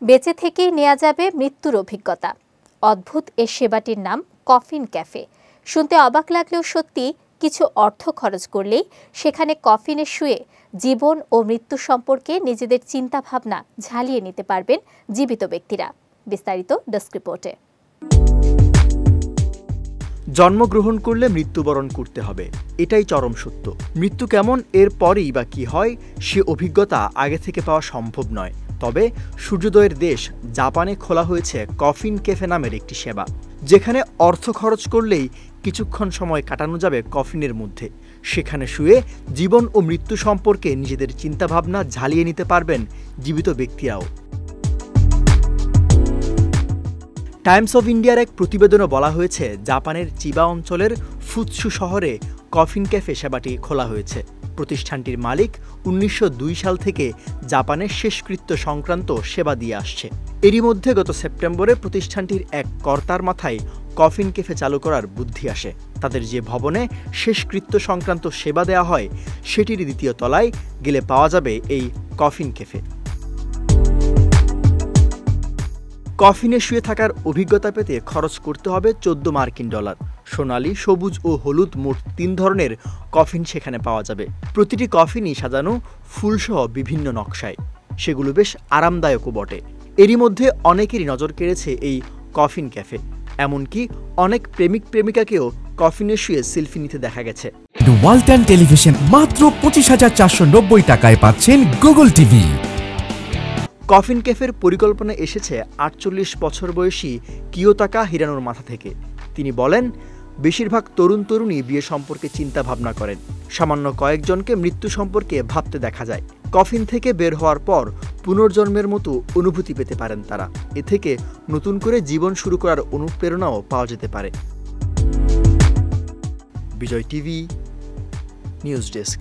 বেঁচে থেকেই নেওয়া যাবে মৃত্যুর অভিজ্ঞতা। অদ্ভুত এ সেবাটির নাম কফিন ক্যাফে। শুনতে অবাক লাগলেও সত্যি, কিছু অর্থ খরচ করলেই সেখানে কফিনে শুয়ে জীবন ও মৃত্যু সম্পর্কে নিজেদের চিন্তাভাবনা ঝালিয়ে নিতে পারবেন জীবিত ব্যক্তিরা। বিস্তারিত ডেস্ক রিপোর্টে। জন্মগ্রহণ করলে মৃত্যুবরণ করতে হবে, এটাই চরম সত্য। মৃত্যু কেমন, এর পরেই বা কি হয়, সে অভিজ্ঞতা আগে থেকে পাওয়া সম্ভব নয়। তবে সূর্যোদয়ের দেশ জাপানে খোলা হয়েছে কফিন ক্যাফে নামের একটি সেবা, যেখানে অর্থ খরচ করলেই কিছুক্ষণ সময় কাটানো যাবে কফিনের মধ্যে। সেখানে শুয়ে জীবন ও মৃত্যু সম্পর্কে নিজেদের চিন্তাভাবনা ঝালিয়ে নিতে পারবেন জীবিত ব্যক্তিরাও। টাইমস অব ইন্ডিয়ার এক প্রতিবেদনে বলা হয়েছে, জাপানের চিবা অঞ্চলের ফুৎসু শহরে কফিন ক্যাফে সেবাটি খোলা হয়েছে। প্রতিষ্ঠানটির মালিক 1902 সাল থেকে জাপানের শেষকৃত্য সংক্রান্ত সেবা দিয়ে আসছে। এরই মধ্যে গত সেপ্টেম্বরে প্রতিষ্ঠানটির এক কর্তার মাথায় কফিন ক্যাফে চালু করার বুদ্ধি আসে। তাদের যে ভবনে শেষকৃত্য সংক্রান্ত সেবা দেওয়া হয়, সেটির দ্বিতীয় তলায় গেলে পাওয়া যাবে এই কফিন ক্যাফে। কফিনে শুয়ে থাকার অভিজ্ঞতা পেতে খরচ করতে হবে $14 সোনালী, সবুজ ও হলুদ মোট 3 ধরনের কফিন সেখানে পাওয়া যাবে। প্রতিটি কফিনই সাজানো ফুলসহ বিভিন্ন নকশায়, সেগুলো বেশ আরামদায়কও বটে। এরই মধ্যে অনেকেরই নজর কেড়েছে এই কফিন ক্যাফে। এমনকি অনেক প্রেমিক প্রেমিকাকেও কফিনে শুয়ে সেলফি নিতে দেখা গেছে। ওয়ালটন টেলিভিশন মাত্র 25,490 টাকায় পাচ্ছেন গুগল টিভি। কফিন ক্যাফের পরিকল্পনা এসেছে 48 বছর বয়সী কিয়োতাকা হিরানোর মাথা থেকে। তিনি বলেন, বেশিরভাগ তরুণ তরুণী বিয়ে সম্পর্কে চিন্তা ভাবনা করেন। সামান্য কয়েকজনকে মৃত্যু সম্পর্কে ভাবতে দেখা যায়। কফিন থেকে বের হওয়ার পর পুনর্জন্মের মতো অনুভূতি পেতে পারেন তারা। এ থেকে নতুন করে জীবন শুরু করার অনুপ্রেরণাও পাওয়া যেতে পারে। বিজয় টিভি নিউজ ডেস্ক।